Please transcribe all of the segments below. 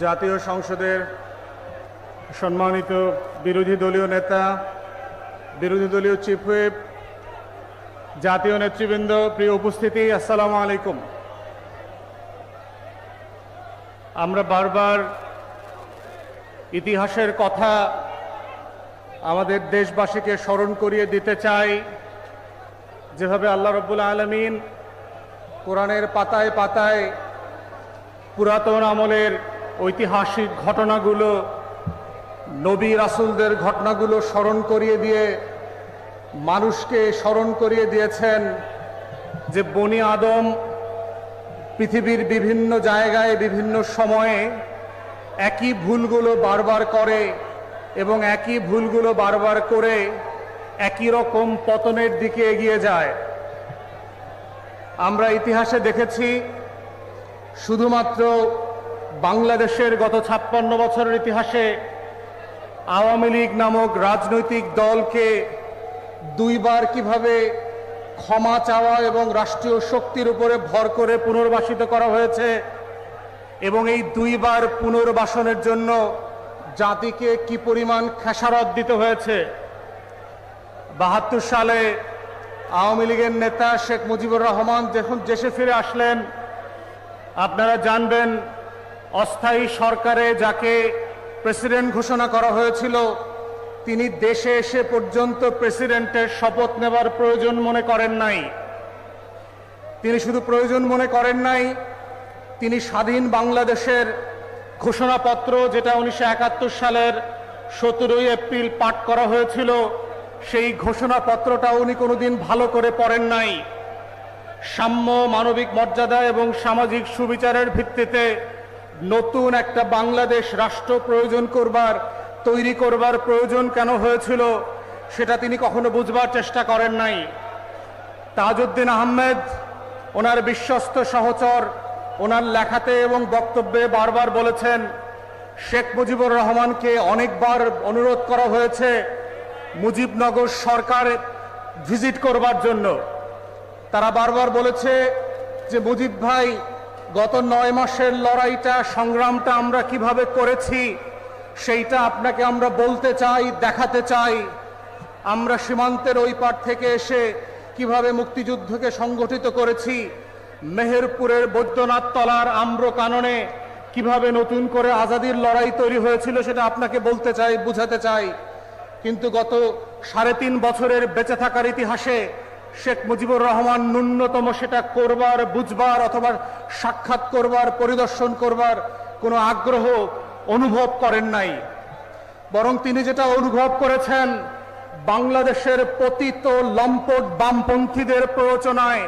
জাতীয় সংসদের সম্মানিত বিরোধী দলীয় নেতা, বিরোধী দলীয় চিফ হুইপ, জাতীয় নেতৃবৃন্দ, প্রিয় উপস্থিতি, আসসালামু আলাইকুম। আমরা বারবার ইতিহাসের কথা আমাদের দেশবাসীকে স্মরণ করিয়ে দিতে চাই, যেভাবে আল্লাহ রাব্বুল আলামিন কোরআনের পাতায় পাতায় পুরাতন আমলের ঐতিহাসিক ঘটনাগুলো, নবী রাসূলদের ঘটনাগুলো স্মরণ করিয়ে দিয়ে মানুষকে স্মরণ করিয়ে দিয়েছেন যে বনি আদম পৃথিবীর বিভিন্ন জায়গায় বিভিন্ন সময়ে একই ভুলগুলো বারবার করে এবং একই ভুলগুলো বারবার করে একই রকম পতনের দিকে এগিয়ে যায়। আমরা ইতিহাসে দেখেছি শুধুমাত্র বাংলাদেশের গত 56 বছরের ইতিহাসে আওয়ামী লীগ নামক রাজনৈতিক দলকে দুইবার কিভাবে ক্ষমা চাওয়া এবং রাষ্ট্রীয় শক্তির উপরে ভর করে পুনর্বাসিত করা হয়েছে, এবং এই দুইবার পুনর্বাসনের জন্য জাতিকে কি পরিমাণ খেসারত দিতে হয়েছে। 72 সালে আওয়ামী লীগের নেতা শেখ মুজিবুর রহমান যখন দেশে ফিরে আসলেন, আপনারা জানবেন অস্থায়ী সরকারে যাকে প্রেসিডেন্ট ঘোষণা করা হয়েছিল, তিনি দেশে এসে পর্যন্ত প্রেসিডেন্টের শপথ নেবার প্রয়োজন মনে করেন নাই। তিনি শুধু প্রয়োজন মনে করেন নাই, তিনি স্বাধীন বাংলাদেশের ঘোষণাপত্র, যেটা 1971 সালের 17 এপ্রিল পাঠ করা হয়েছিল, সেই ঘোষণাপত্রটা উনি কোনোদিন ভালো করে পড়েন নাই। সাম্য, মানবিক মর্যাদা এবং সামাজিক সুবিচারের ভিত্তিতে নতুন একটা বাংলাদেশ রাষ্ট্র তৈরি করবার প্রয়োজন কেন হয়েছিল সেটা তিনি কখনো বুঝবার চেষ্টা করেন নাই। তাজউদ্দিন আহমেদ ওনার বিশ্বস্ত সহচর ওনার লেখাতে এবং বক্তব্যে বারবার বলেছেন, শেখ মুজিবুর রহমানকে অনেকবার অনুরোধ করা হয়েছে মুজিবনগর সরকার ভিজিট করবার জন্য। তারা বারবার বলেছে যে মুজিব ভাই, গত 9 মাসের লড়াইটা, সংগ্রামটা আমরা কিভাবে করেছি সেইটা আপনাকে আমরা বলতে চাই, দেখাতে চাই। আমরা সীমান্তের ওই পার থেকে এসে কিভাবে মুক্তিযুদ্ধকে সংগঠিত করেছি, মেহেরপুরের বৈদ্যনাথ তলার আম্রকাননে কিভাবে নতুন করে আজাদির লড়াই তৈরি হয়েছিল সেটা আপনাকে বলতে চাই, বুঝাতে চাই। কিন্তু গত 3.5 বছরের বেঁচে থাকার ইতিহাসে শেখ মুজিবুর রহমান ন্যূনতম সেটা করবার, বুঝবার অথবা সাক্ষাৎ করবার, পরিদর্শন করবার কোনো আগ্রহ অনুভব করেন নাই। বরং তিনি যেটা অনুভব করেছেন, বাংলাদেশের পতিত লম্পট বামপন্থীদের প্ররোচনায়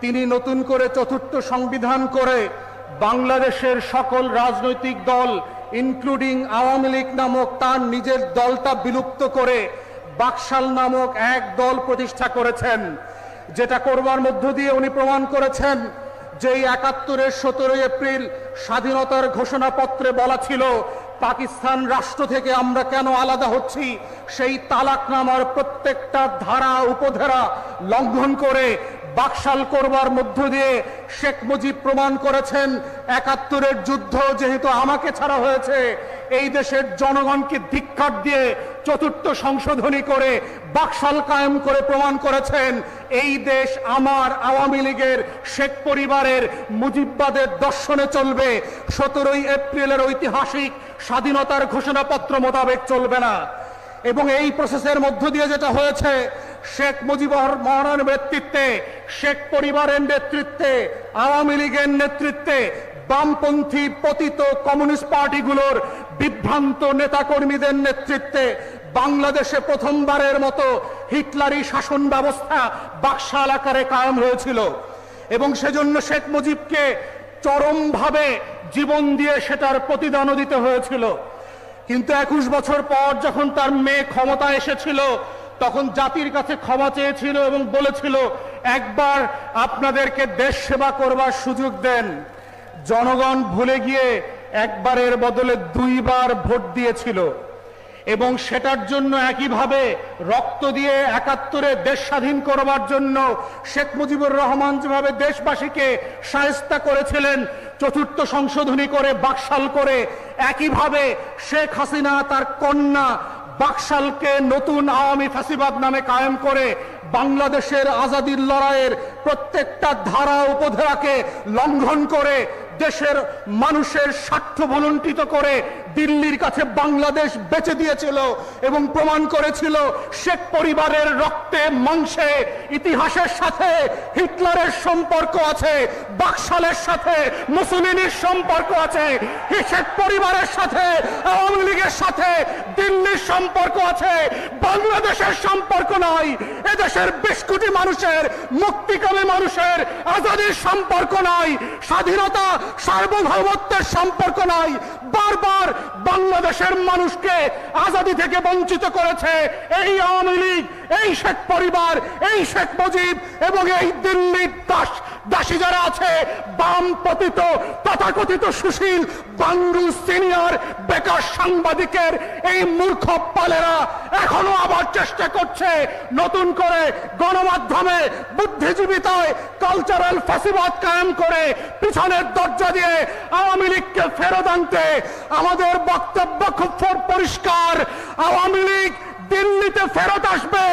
তিনি নতুন করে 4th সংবিধান করে বাংলাদেশের সকল রাজনৈতিক দল ইনক্লুডিং আওয়ামী লীগ নামক তার নিজের দলটা বিলুপ্ত করে বাকশাল নামক এক দল প্রতিষ্ঠা করেছেন। যেটা করবার মধ্য দিয়ে উনি প্রমাণ করেছেন যে 71-এর 17 এপ্রিল স্বাধীনতার ঘোষণাপত্রে বলা ছিল পাকিস্তান রাষ্ট্র থেকে আমরা কেন আলাদা হচ্ছি, সেই তালাকনামার প্রত্যেকটা ধারা উপধারা লঙ্ঘন করে বাকশাল করবার মধ্য দিয়ে শেখ মুজিব প্রমাণ করেছেন 71-এর যুদ্ধ যেহেতু আমাকে ছাড়া হয়েছে, এই দেশের জনগণকে ধিক্কার দিয়ে 4th সংশোধনী করে বাকশাল কায়েম করে প্রমাণ করেছেন এই দেশ আমার, আওয়ামী লীগের, শেখ পরিবারের, মুজিববাদের দর্শনে চলবে, 17 এপ্রিলের ঐতিহাসিক স্বাধীনতার ঘোষণাপত্র মোতাবেক চলবে না। এবং এই প্রসেসের মধ্য দিয়ে যেটা হয়েছে, শেখ মুজিবুর রহমানের নেতৃত্বে, শেখ পরিবারের নেতৃত্বে, আওয়ামী লীগের নেতৃত্বে, বামপন্থী পতিত কমিউনিস্ট পার্টিগুলোর বিভ্রান্ত নেতাকর্মীদের নেতৃত্বে বাংলাদেশে প্রথমবারের মতো হিটলারি শাসন ব্যবস্থা বাকশাল আকারে কায়েম হয়েছিল। এবং সেজন্য শেখ মুজিবকে চরমভাবে জীবন দিয়ে সেটার প্রতিদানও দিতে হয়েছিল। কিন্তু 21 বছর পর যখন তার মেয়ে ক্ষমতায় এসেছিল, তখন জাতির কাছে ক্ষমা চেয়েছিল এবং বলেছিল, একবার আপনাদেরকে দেশ সেবা করবার সুযোগ দেন। জনগণ ভুলে গিয়ে একবারের বদলে 2 বার ভোট দিয়েছিল। এবং সেটার জন্য একইভাবে রক্ত দিয়ে ৭১-এ দেশ স্বাধীন করবার জন্য শেখ মুজিবুর রহমান যেভাবে দেশবাসীকে শায়েস্তা করেছিলেন চতুর্থ সংশোধনী করে বাকশাল করে, একইভাবে শেখ হাসিনা তার কন্যা বাকশালকে নতুন আওয়ামী ফ্যাসিবাদ নামে কায়েম করে বাংলাদেশের আজাদির লড়াইয়ের প্রত্যেকটা ধারা উপধারাকে লঙ্ঘন করে দেশের মানুষের স্বার্থ ভুলুণ্ঠিত করে দিল্লির কাছে বাংলাদেশ বেচে দিয়েছিল এবং প্রমাণ করেছিল শেখ পরিবারের রক্তে মাংসে ইতিহাসের সাথে হিটলারের সম্পর্ক আছে, বাকশালের সাথে মুসলিনের সম্পর্ক আছে, শেখ পরিবারের সাথে আওয়ামী লীগের সাথে দিল্লির সম্পর্ক আছে, বাংলাদেশের সম্পর্ক নয়। এদেশের ২০ কোটি মানুষের, মুক্তিকামী মানুষের আজাদির সম্পর্ক নয়, স্বাধীনতা সার্বভৌমত্বের সম্পর্ক নয়। বারবার বাংলাদেশের মানুষকে আজাদি থেকে বঞ্চিত করেছে এই আওয়ামী লীগ, এই শেখ পরিবার, এই শেখ মুজিব এবং এই দিল্লির দাসী যারা আছে, বাম পতিত তথাকথিত সুশীল বাংলু সিনিয়র বেকার সাংবাদিকের এই মূর্খ পালেরা এখনো আবার চেষ্টা করছে নতুন করে গণমাধ্যমে বুদ্ধিজীবিতায় কালচারাল ফ্যাসিবাদ কায়েম করে পিছনের দরজা দিয়ে আওয়ামী লীগকে ফেরত আনতে। আমাদের বক্তব্য খুব পরিষ্কার, আওয়ামী লীগ দিল্লিতে ফেরত আসবে,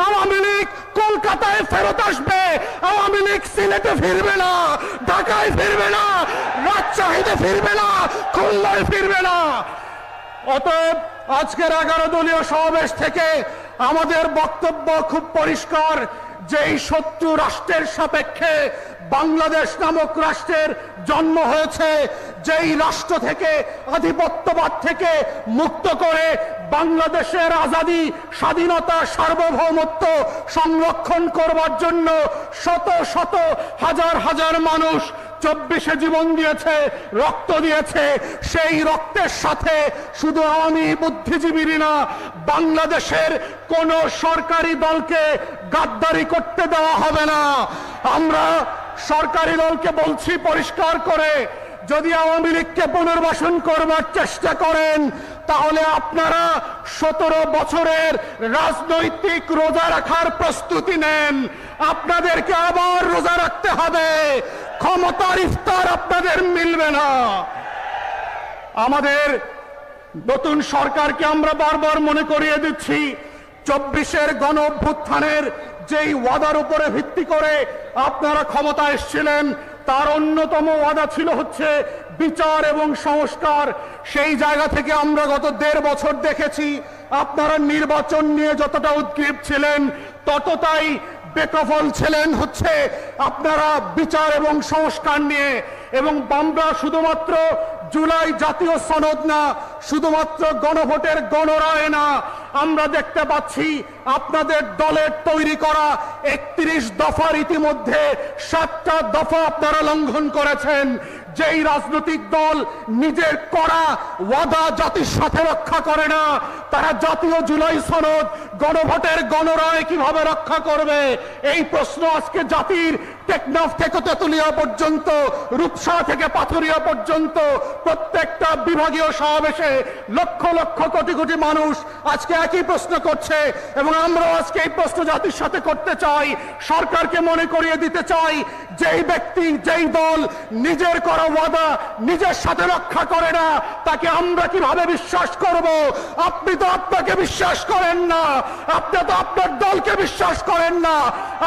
আওয়ামী লীগ কলকাতায় ফেরত আসবে, আওয়ামী লীগ সিলেটে ফিরবে না, ঢাকায় ফিরবে না, রাজশাহীতে ফিরবে না, খুলনায় ফিরবে না। অতএব আজকের 11 দলীয় সমাবেশ থেকে আমাদের বক্তব্য খুব পরিষ্কার, যেই শত্রু রাষ্ট্রের সাপেক্ষে বাংলাদেশ নামক রাষ্ট্রের জন্ম হয়েছে, যেই রাষ্ট্র থেকে আধিপত্যবাদ থেকে মুক্ত করে বাংলাদেশের আজাদি, স্বাধীনতা, সার্বভৌমত্ব সংরক্ষণ করবার জন্য শত শত হাজার হাজার মানুষ 24-এ জীবন দিয়েছে, রক্ত দিয়েছে, সেই রক্তের সাথে শুধু আওয়ামী বুদ্ধিজীবী না, বাংলাদেশের কোন সরকারি দলকে গাদ্দারি করতে দেওয়া হবে না। আমরা সরকারি দলকে বলছি পরিষ্কার করে, যদি আওয়ামী লীগকে পুনর্বাসন করবার চেষ্টা করেন তাহলে আপনারা 17 বছরের রাজনৈতিক রোজা রাখার প্রস্তুতি নেন। আপনাদেরকে আবার রোজা রাখতে হবে, ক্ষমতার ইফতার আপনাদের মিলবে না। আমাদের নতুন সরকারকে আমরা বারবার মনে করিয়ে দিচ্ছি, 24-এর গণ অভ্যুত্থানের যেই ওয়াদার উপরে ভিত্তি করে আপনারা ক্ষমতা এসেছিলেন, তার অন্যতম ওয়াদা ছিল হচ্ছে বিচার এবং সংস্কার। সেই জায়গা থেকে আমরা গত 1.5 বছর দেখেছি আপনারা নির্বাচন নিয়ে যতটা উদ্গ্রীব ছিলেন ততটাই বেকফল ছিলেন হচ্ছে আপনারা বিচার এবং সংস্কার নিয়ে। এবং আমরা শুধুমাত্র জুলাই জাতীয় সনদ না, শুধুমাত্র গণভোটের গণরায় না, আমরা দেখতে পাচ্ছি আপনাদের দলের তৈরি করা 31 দফার ইতিমধ্যে 7টা দফা আপনারা লঙ্ঘন করেছেন। যেই রাজনৈতিক দল নিজের করা ওয়াদা জাতির সাথে রক্ষা করে না, তারা জাতীয় জুলাই সনদ, গণভোটের গণরায় কিভাবে রক্ষা করবে? এই প্রশ্ন আজকে জাতির টেকনাফ থেকে তেতুলিয়া পর্যন্ত, রূপসা থেকে পাথুরিয়া পর্যন্ত প্রত্যেকটা বিভাগীয় সমাবেশে লক্ষ লক্ষ কোটি কোটি মানুষ আজকে একই প্রশ্ন করছে। এবং আমরাও আজকে এই প্রশ্ন জাতির সাথে করতে চাই, সরকারকে মনে করিয়ে দিতে চাই, যেই ব্যক্তি, যেই দল নিজের করা ওয়াদা নিজের সাথে রক্ষা করে না, তাকে আমরা কিভাবে বিশ্বাস করব? আপনি তো আপনাকে বিশ্বাস করেন না, আপনি তো আপনার দলকে বিশ্বাস করেন না,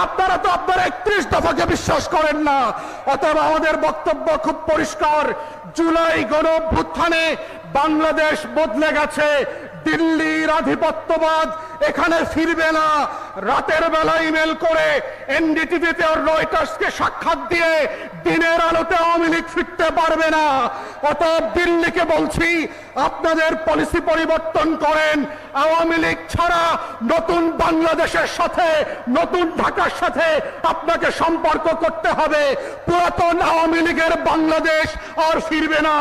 আপনারা তো আপনার 31 দফাকে বিশ্বাস করেন না। অতএব আমাদের বক্তব্য খুব পরিষ্কার, জুলাই গণ অভ্যুত্থানে বাংলাদেশ বদলে গেছে, দিল্লির আধিপত্যবাদ এখানে ফিরবে না। রাতের বেলা ইমেল করে এনডিটিভিতে আর রয়টার্সকে সাক্ষাৎ দিয়ে দিনের আলোতে আওয়ামী লীগ ফিরতে পারবে না। অতএব দিল্লিকে বলছি, আপনাদের পলিসি পরিবর্তন করেন। আওয়ামী লীগ ছাড়া নতুন বাংলাদেশের সাথে, নতুন ঢাকার সাথে আপনাকে সম্পর্ক করতে হবে। পুরাতন আওয়ামী লীগের বাংলাদেশ আর ফিরবে না,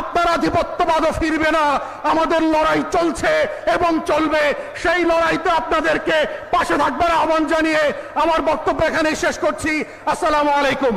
আপনার আধিপত্যবাদও ফিরবে না। আমাদের লড়াই চলছে এবং চলবে, সেই লড়াইতে আপনাদেরকে পাশে থাকবার আহ্বান জানিয়ে আমার বক্তব্য এখানেই শেষ করছি। আসসালামু আলাইকুম।